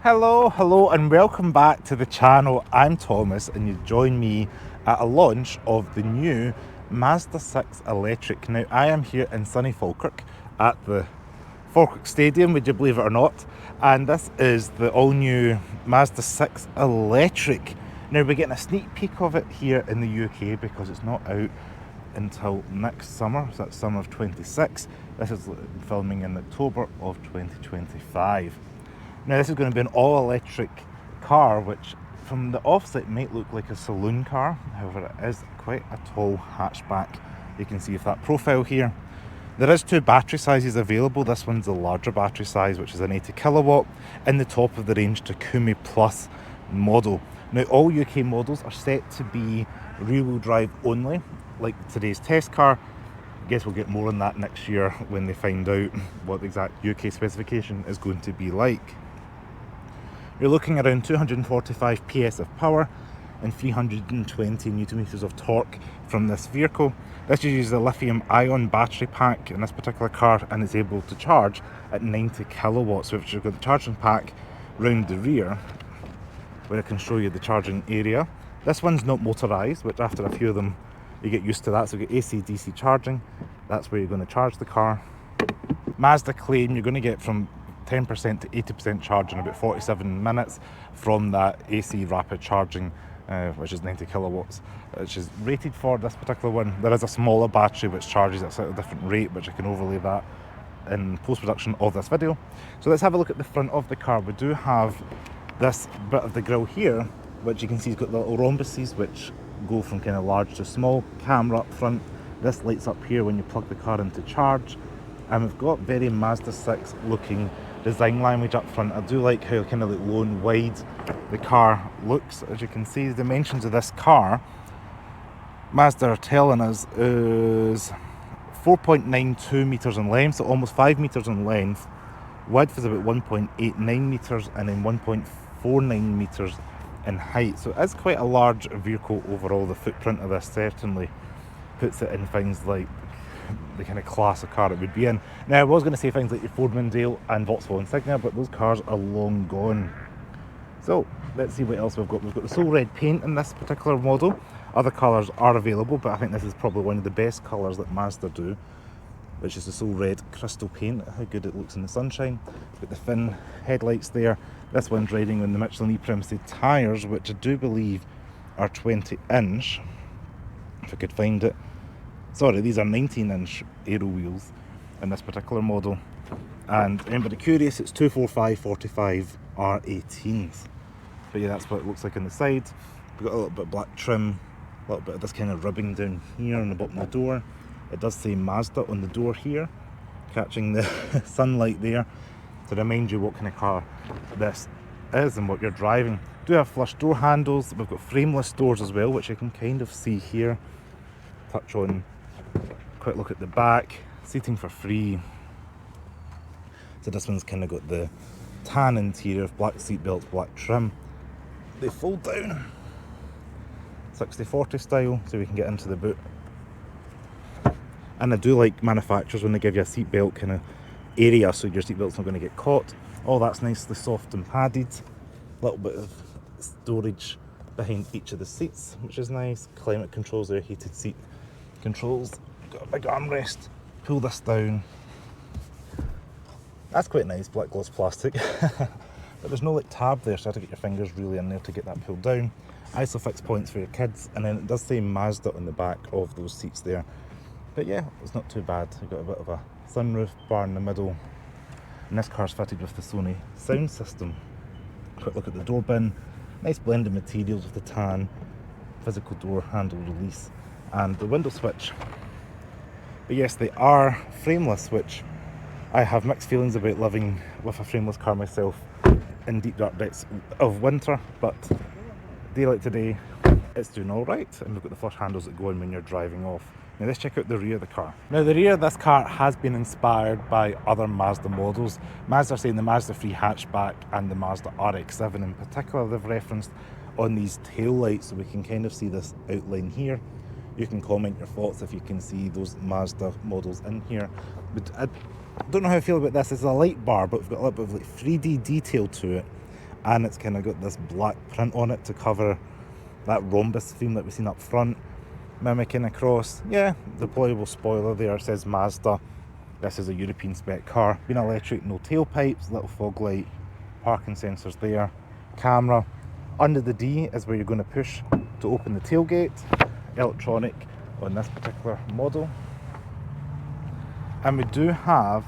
Hello and welcome back to the channel. I'm Thomas and you join me at a launch of the new Mazda 6 Electric. Now I am here in sunny Falkirk at the Falkirk Stadium, would you believe it or not, and this is the all new Mazda 6 Electric. Now we're getting a sneak peek of it here in the UK because it's not out until next summer, so that's summer of 26. This is filming in October of 2025. Now this is going to be an all-electric car, which from the offset might look like a saloon car. However, it is quite a tall hatchback. You can see with that profile here. There is two battery sizes available. This one's the larger battery size, which is an 80 kilowatt, in the top of the range Takumi Plus model. Now all UK models are set to be rear-wheel drive only, like today's test car. I guess we'll get more on that next year when they find out what the exact UK specification is going to be like. You're looking around 245 PS of power and 320 newton meters of torque from this vehicle. This uses a lithium-ion battery pack in this particular car and is able to charge at 90 kilowatts. So if you've got the charging pack round the rear, where I can show you the charging area. This one's not motorised, which after a few of them you get used to that. So you get AC, DC charging. That's where you're going to charge the car. Mazda claim you're going to get from 10% to 80% charge in about 47 minutes from that AC rapid charging, which is 90 kilowatts, which is rated for this particular one. There is a smaller battery which charges at a different rate, which I can overlay that in post-production of this video. So let's have a look at the front of the car. We do have this bit of the grille here, which you can see has got the little rhombuses which go from kind of large to small. Camera up front. This lights up here when you plug the car into charge. And we've got very Mazda 6 looking design language up front. I do like how kind of like low and wide the car looks. As you can see, the dimensions of this car, Mazda are telling us, is 4.92 metres in length, so almost 5 metres in length. Width is about 1.89 metres and then 1.49 metres in height. So it is quite a large vehicle overall. The footprint of this certainly puts it in things like the kind of class of car it would be in. Now I was going to say things like the Ford Mondeo and Vauxhall Insignia, but those cars are long gone. So let's see what else we've got. We've got the Soul Red paint in this particular model. Other colours are available, but I think this is probably one of the best colours that Mazda do, which is the Soul Red crystal paint. How good it looks in the sunshine. Got the fin headlights there. This one's riding on the Michelin E-Premium tyres, which I do believe are 20 inch, if I could find it. Sorry, these are 19-inch aero wheels in this particular model. And anybody curious, it's 245/45 R18s. But yeah, that's what it looks like on the side. We've got a little bit of black trim, a little bit of this kind of ribbing down here on the bottom of the door. It does say Mazda on the door here, catching the sunlight there to remind you what kind of car this is and what you're driving. Do have flush door handles. We've got frameless doors as well, which you can kind of see here. Touch on. Quick look at the back, seating for free. So this one's kind of got the tan interior, black seat belts, black trim. They fold down 60/40 style, so we can get into the boot. And I do like manufacturers when they give you a seat belt kind of area, so your seat belt's not going to get caught. All that's nicely soft and padded. A little bit of storage behind each of the seats, which is nice. Climate controls there, heated seat controls. Got a big armrest. Pull this down. That's quite nice, black gloss plastic. But there's no like tab there, so you have to get your fingers really in there to get that pulled down. Isofix points for your kids, and then it does say Mazda on the back of those seats there. But yeah, it's not too bad. You've got a bit of a sunroof bar in the middle, and this car's fitted with the Sony sound system. Quick look at the door bin. Nice blend of materials with the tan, physical door handle release, and the window switch. But yes, they are frameless, which I have mixed feelings about living with a frameless car myself in deep dark depths of winter, but a day like today, it's doing all right. And we've got the flush handles that go in when you're driving off. Now let's check out the rear of the car. Now the rear of this car has been inspired by other Mazda models. Mazda are saying the Mazda 3 hatchback and the Mazda RX-7 in particular, they've referenced on these tail lights, so we can kind of see this outline here. You can comment your thoughts if you can see those Mazda models in here. But I don't know how I feel about this. It's a light bar, but we've got a little bit of like 3D detail to it. and it's kind of got this black print on it to cover that rhombus theme that we've seen up front, mimicking across. Yeah, deployable spoiler there, it says Mazda. This is a European spec car, being electric, no tailpipes, little fog light, parking sensors there, camera. Under the D is where you're going to push to open the tailgate, electronic on this particular model. And we do have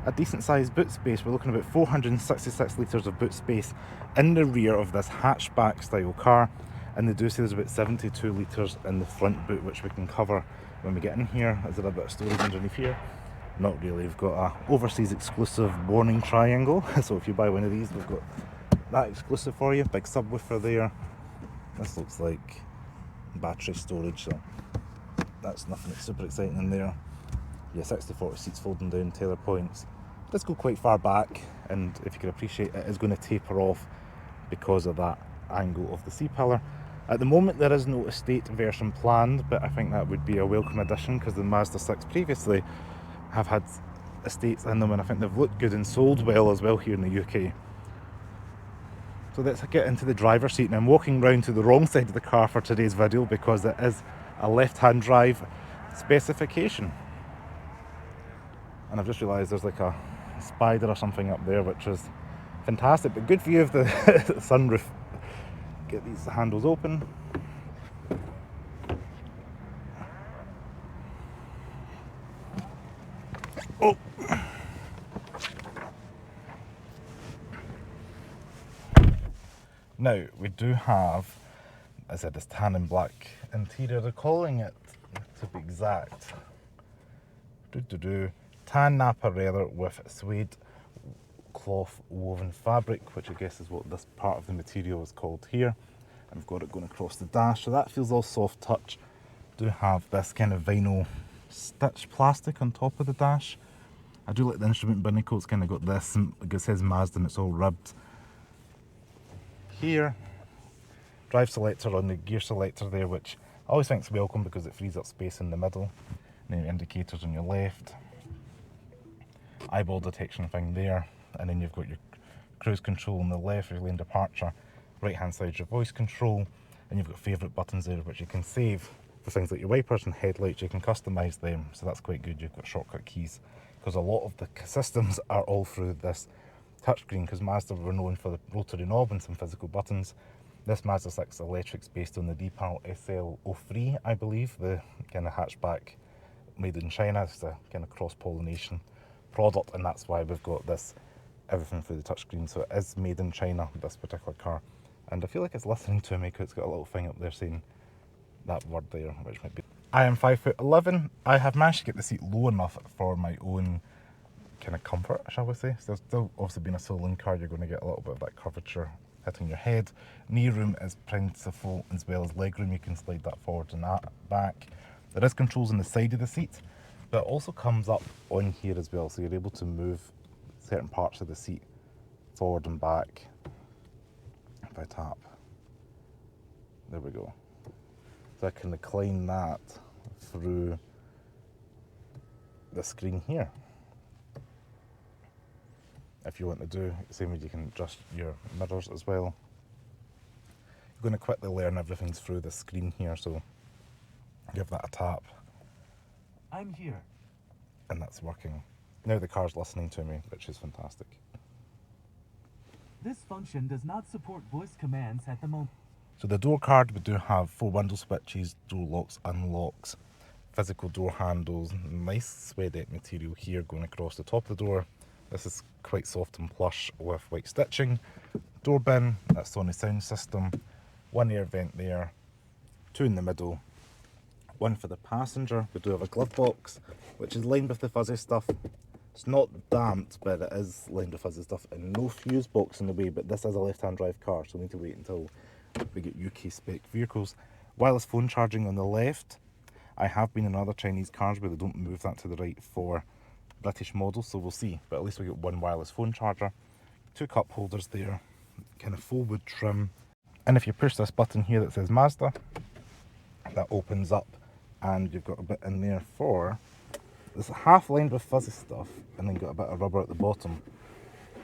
a decent sized boot space. We're looking at about 466 litres of boot space in the rear of this hatchback style car, and they do say there's about 72 litres in the front boot, which we can cover when we get in here. Is there a bit of storage underneath here? Not really. We've got a overseas exclusive warning triangle, so if you buy one of these, we've got that exclusive for you. Big subwoofer there. This looks like battery storage, so that's nothing super exciting in there. Yeah, 60-40 seats folding down, tailor points. It does go quite far back, and if you can appreciate it, is going to taper off because of that angle of the C-pillar. At the moment there is no estate version planned, but I think that would be a welcome addition because the Mazda 6 previously have had estates in them, and I think they've looked good and sold well as well here in the UK. So let's get into the driver's seat, and I'm walking round to the wrong side of the car for today's video because it is a left-hand drive specification. And I've just realised there's like a spider or something up there, which is fantastic, but good view of the sunroof. Get these handles open. Oh! Now, we do have, as I said, this tan and black interior. They're calling it, to be exact, tan Napa leather with suede cloth woven fabric, which I guess is what this part of the material is called here. And we've got it going across the dash, so that feels all soft touch. Do have this kind of vinyl stitch plastic on top of the dash. I do like the instrument binnacle. It's kind of got this, like it says Mazda, and it's all ribbed here. Drive selector on the gear selector there, which I always think is welcome because it frees up space in the middle. And then indicators on your left, eyeball detection thing there, and then you've got your cruise control on the left, your lane departure, right hand side your voice control, and you've got favourite buttons there which you can save for things like your wipers and headlights. You can customise them, so that's quite good. You've got shortcut keys because a lot of the systems are all through this touchscreen, because Mazda were known for the rotary knob and some physical buttons. This Mazda 6 Electric's based on the Deepal SL03, I believe, the kind of hatchback made in China. It's a kind of cross-pollination product, and that's why we've got this everything through the touchscreen. So it is made in China, this particular car, and I feel like it's listening to me because it's got a little thing up there saying that word there, which might be. I am 5'11". I have managed to get the seat low enough for my own kind of comfort, shall we say. So still, obviously being a saloon car, you're going to get a little bit of that curvature hitting your head. Knee room is plentiful, as well as leg room. You can slide that forward and that back. There is controls on the side of the seat, but it also comes up on here as well, so you're able to move certain parts of the seat forward and back. If I tap, there we go. So I can recline that through the screen here. If you want to do, same way you can adjust your mirrors as well. You're going to quickly learn everything's through the screen here, so give that a tap. I'm here. And that's working. Now the car's listening to me, which is fantastic. This function does not support voice commands at the moment. So the door card, we do have 4 window switches, door locks, unlocks, physical door handles, nice suede material here going across the top of the door. This is quite soft and plush with white stitching. Door bin, that's Sony sound system. 1 air vent there, 2 in the middle, 1 for the passenger. We do have a glove box, which is lined with the fuzzy stuff. It's not damped, but it is lined with fuzzy stuff, and no fuse box in the way, but this is a left-hand drive car, so we need to wait until we get UK spec vehicles. Wireless phone charging on the left. I have been in other Chinese cars where they don't move that to the right for British models, so we'll see, but at least we get 1 wireless phone charger. 2 cup holders there, kind of full wood trim, and if you push this button here that says Mazda, that opens up, and you've got a bit in there for, it's half lined with fuzzy stuff, and then got a bit of rubber at the bottom.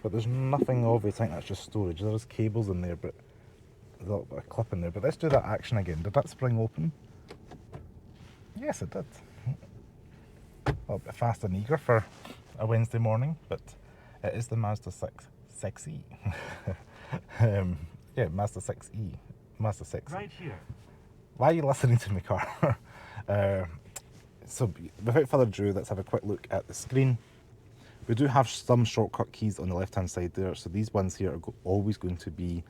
but there's nothing obvious. I think that's just storage. There's cables in there, but there's a little bit of clip in there. But let's do that action again. Did that spring open? Yes, it did. A little bit fast and eager for a Wednesday morning, but it is the Mazda 6E. Yeah, Mazda 6E. Mazda 6. Right here. Why are you listening to my car? So without further ado, let's have a quick look at the screen. We do have some shortcut keys on the left hand side there, so these ones here are always going to be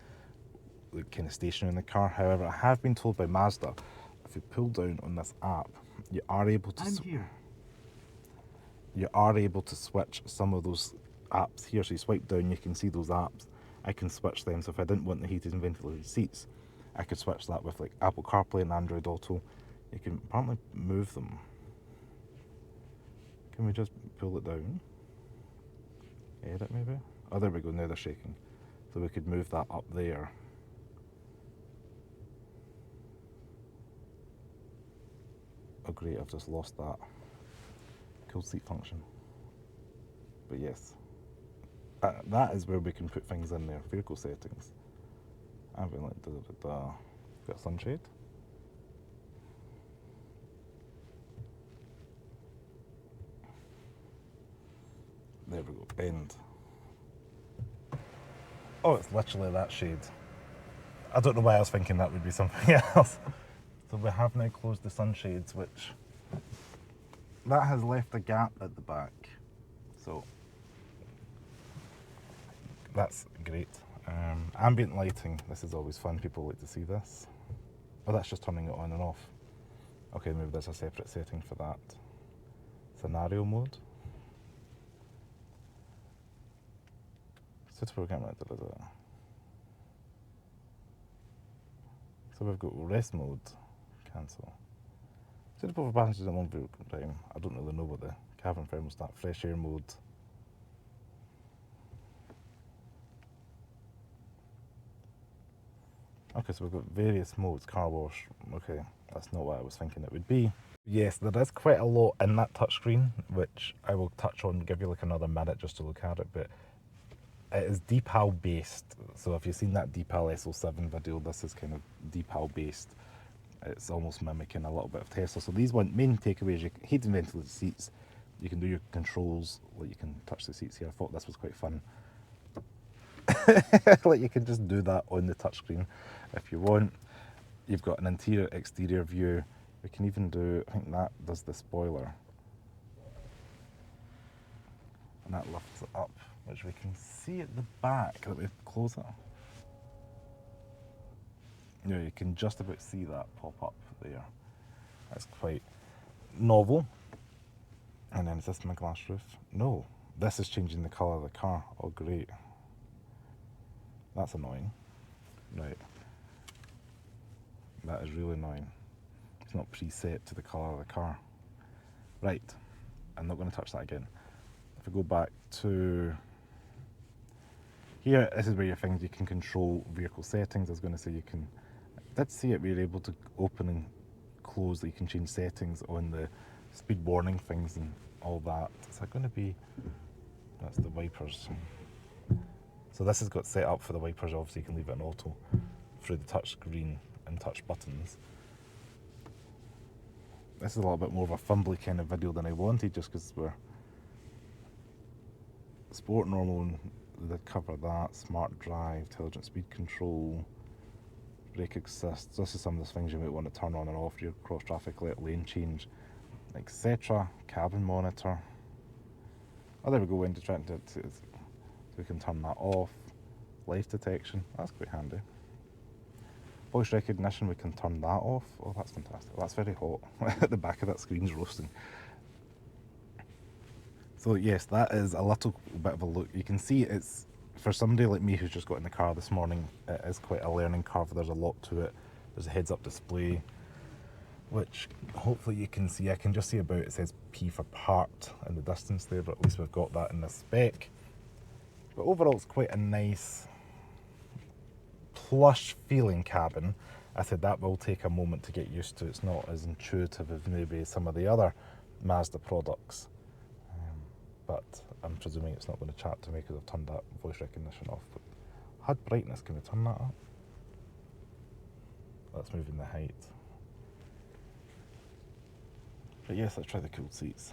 kind of stationary in the car. However, I have been told by Mazda, if you pull down on this app, you are able to switch some of those apps here. So you swipe down, you can see those apps. I can switch them. So if I didn't want the heated and ventilated seats, I could switch that with like Apple CarPlay and Android Auto. You can apparently move them. Can we just pull it down? Edit maybe? Oh, there we go, now they're shaking. So we could move that up there. Oh great, I've just lost that. Cool seat function. But yes, that is where we can put things in there. Vehicle settings. Ambient light, got sunshade. There we go, end. Oh, it's literally that shade. I don't know why I was thinking that would be something else. So we have now closed the sunshades, which that has left a gap at the back. So that's great. Ambient lighting, this is always fun, people like to see this. Oh, that's just turning it on and off. Okay, maybe there's a separate setting for that. Scenario mode. Suitable camera, So we've got rest mode, cancel. Suitable for passengers at long vehicle time. I don't really know what the cabin thermostat, fresh air mode. Okay, so we've got various modes, car wash. Okay, that's not what I was thinking it would be. Yes, there is quite a lot in that touchscreen, which I will touch on, give you like another minute just to look at it, but it is decal based. So if you've seen that decal SO7 video, this is kind of decal based. It's almost mimicking a little bit of Tesla. So these main takeaways, you can heat and ventilated seats, you can do your controls, like you can touch the seats here. I thought this was quite fun. Like you can just do that on the touchscreen if you want. You've got an interior exterior view. We can even do, I think that does the spoiler. And that lifts it up, which we can see at the back. Let me close it. Yeah, you can just about see that pop up there. That's quite novel. And then is this my glass roof? No, this is changing the colour of the car. Oh great. That's annoying. Right. That is really annoying. It's not preset to the colour of the car. Right, I'm not going to touch that again. If we go back to here, this is where your things, you can control vehicle settings. I was going to say you can, I did see it where you're able to open and close, that you can change settings on the speed warning things and all that. Is that going to be, that's the wipers. So this has got set up for the wipers, obviously you can leave it in auto through the touch screen and touch buttons. This is a little bit more of a fumbly kind of video than I wanted, just because we're sport, normal, and they cover that. Smart drive, intelligent speed control, brake assist. This is some of the things you might want to turn on and off, your cross traffic light, lane change, etc. Cabin monitor. Oh, there we go, when to try to, so we can turn that off. Life detection, that's quite handy. Voice recognition, we can turn that off. Oh, that's fantastic. That's very hot. At the back of that screen's roasting. So yes, that is a little bit of a look. You can see it's, for somebody like me who's just got in the car this morning, it is quite a learning curve. There's a lot to it. There's a heads-up display, which hopefully you can see. I can just see about, it says P for part in the distance there, but at least we've got that in the spec. But overall, it's quite a nice, plush feeling cabin. I said that will take a moment to get used to. It's not as intuitive as maybe some of the other Mazda products, but I'm presuming it's not going to chat to me because I've turned that voice recognition off. But HUD brightness, can we turn that up? That's moving the height. But yes, let's try the cooled seats.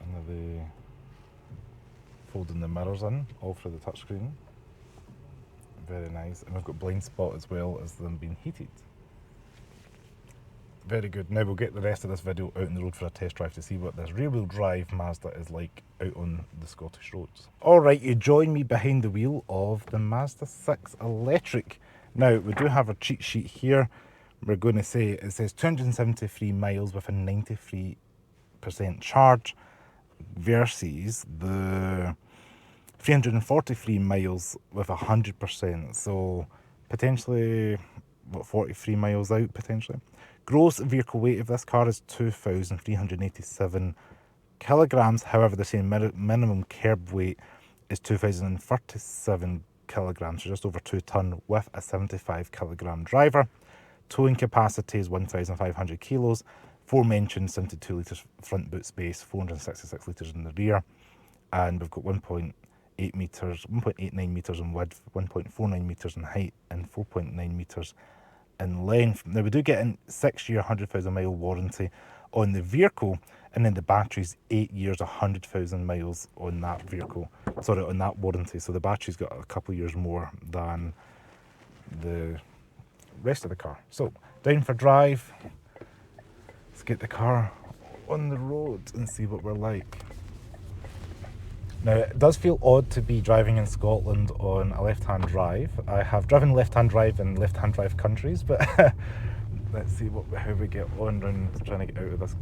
And the folding the mirrors in, all through the touchscreen. Very nice. And we've got blind spot as well as them being heated. Very good. Now we'll get the rest of this video out on the road for a test drive to see what this rear-wheel drive Mazda is like out on the Scottish roads. Alright, you join me behind the wheel of the Mazda 6 Electric. Now, we do have a cheat sheet here. We're going to say it says 273 miles with a 93% charge versus the 343 miles with 100%. So potentially, what, 43 miles out potentially. Gross vehicle weight of this car is 2,387 kilograms. However, the same minimum curb weight is 2,037 kilograms, so just over 2 tonne with a 75 kilogram driver. Towing capacity is 1,500 kilos. Aforementioned 72 litres front boot space, 466 litres in the rear, and we've got 1.8 metres, 1.89 metres in width, 1.49 metres in height, and 4.9 metres in length. Now we do get a 6-year 100,000 mile warranty on the vehicle, and then the battery's 8 years 100,000 miles on that vehicle, sorry, on that warranty. So the battery's got a couple of years more than the rest of the car. So down for drive. Let's get the car on the road and see what we're like. Now, it does feel odd to be driving in Scotland on a left-hand drive. I have driven left-hand drive in left-hand drive countries, but let's see how we get on around trying to get out of this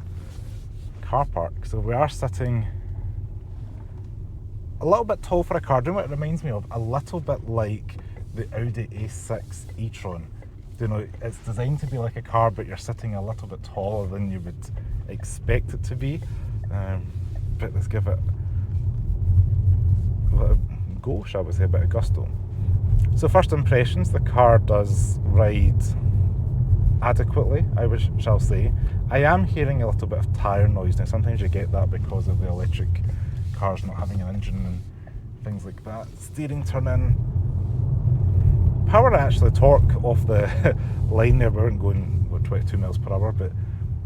car park. So we are sitting a little bit tall for a car. Do you know what it reminds me of? A little bit like the Audi A6 e-tron. You know, it's designed to be like a car, but you're sitting a little bit taller than you would expect it to be. But let's give it a go, shall we say, a bit of gusto. So first impressions, the car does ride adequately, shall say. I am hearing a little bit of tyre noise. Now sometimes you get that because of the electric cars not having an engine and things like that. Steering turn-in. Power actually torque off the line there, we weren't going 22 miles per hour, but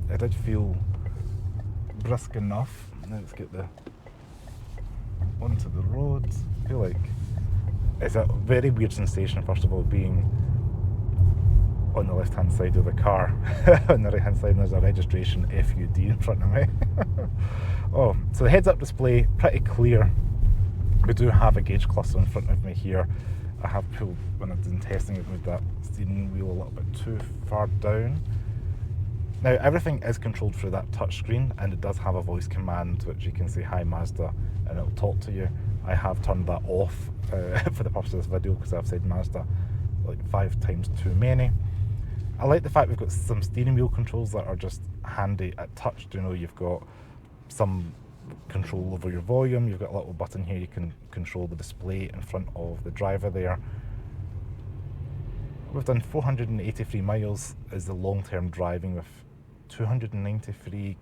it did feel brisk enough. Now let's get onto the road. I feel like it's a very weird sensation, first of all, being on the left hand side of the car. On the right hand side there's a registration FUD in front of me. Oh, so the heads up display, pretty clear. We do have a gauge cluster in front of me here. I have pulled, when I've been testing it, with that steering wheel a little bit too far down. Now everything is controlled through that touch screen, and it does have a voice command which you can say "Hi Mazda" and it'll talk to you. I have turned that off for the purpose of this video because I've said Mazda like 5 times too many. I like the fact we've got some steering wheel controls that are just handy at touch. You know, you've got some control over your volume, you've got a little button here, you can control the display in front of the driver there. We've done 483 miles is the long-term driving with 293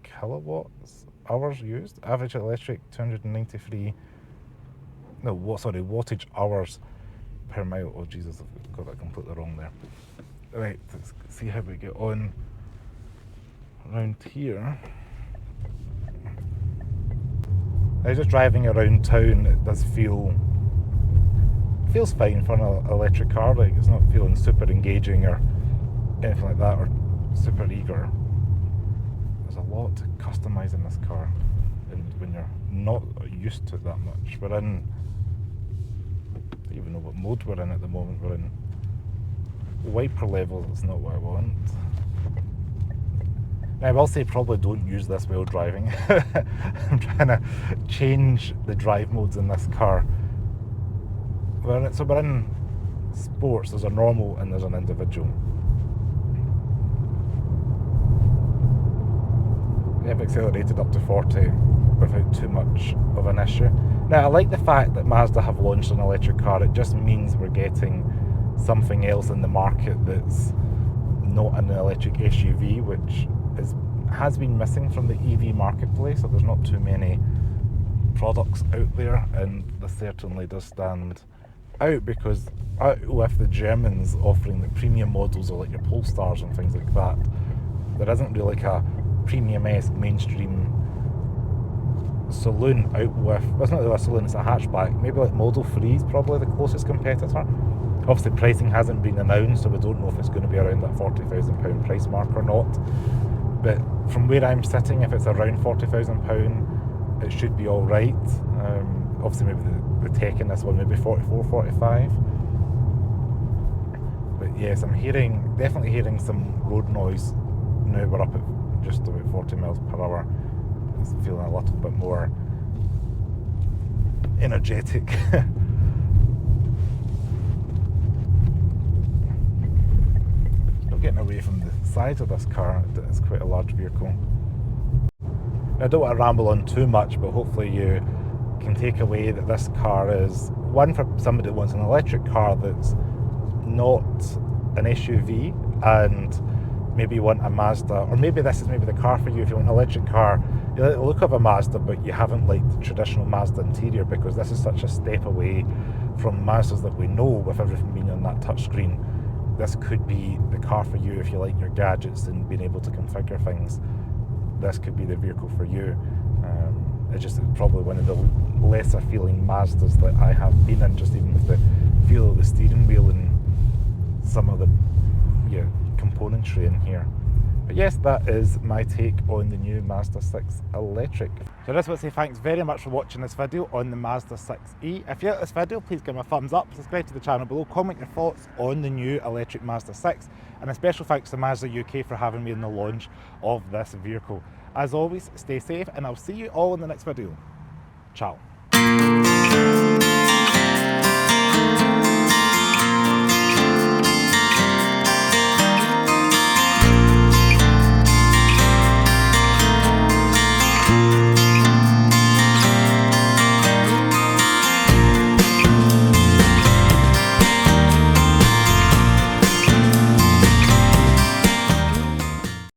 kilowatts hours used. Average electric 293, no, wattage hours per mile. Oh Jesus, I've got that completely wrong there. Right, let's see how we get on around here. Now just driving around town, it does feels fine for an electric car. Like, it's not feeling super engaging or anything like that, or super eager. There's a lot to customise in this car, and when you're not used to it that much. We're in, I don't even know what mode we're in at the moment. We're in wiper level. It's not what I want. Now, I will say probably don't use this while driving. I'm trying to change the drive modes in this car. So we're in sports. There's a normal and there's an individual. I've accelerated up to 40 without too much of an issue. Now, I like the fact that Mazda have launched an electric car. It just means we're getting something else in the market that's not an electric SUV, which is has been missing from the EV marketplace, so there's not too many products out there, and this certainly does stand out because out with the Germans offering the premium models or like your Polestars and things like that, there isn't really like a premium-esque mainstream saloon out with, well, it's not really a saloon, it's a hatchback. Maybe like Model 3 is probably the closest competitor. Obviously pricing hasn't been announced, so we don't know if it's going to be around that £40,000 price mark or not, but from where I'm sitting, if it's around £40,000 it should be alright. Obviously maybe the tech in this one maybe 44, 45. But yes, I'm definitely hearing some road noise now. We're up at just about 40 miles per hour. It's feeling a little bit more energetic. Still getting away from the side of this car. It's quite a large vehicle. I don't want to ramble on too much, but hopefully you can take away that this car is one for somebody that wants an electric car that's not an SUV, and maybe you want a Mazda, or maybe this is maybe the car for you if you want an electric car. You like the look of a Mazda, but you haven't liked the traditional Mazda interior, because this is such a step away from Mazdas that we know, with everything being on that touch screen. This could be the car for you if you like your gadgets and being able to configure things. This could be the vehicle for you. It's just probably one of the lesser feeling Mazdas that I have been in, just even with the feel of the steering wheel and some of the componentry in here. But yes, that is my take on the new Mazda 6 Electric. So I just want to say thanks very much for watching this video on the Mazda 6e. If you like this video, please give me a thumbs up, subscribe to the channel below, comment your thoughts on the new electric Mazda 6, and a special thanks to Mazda UK for having me in the launch of this vehicle. As always, stay safe, and I'll see you all in the next video. Ciao.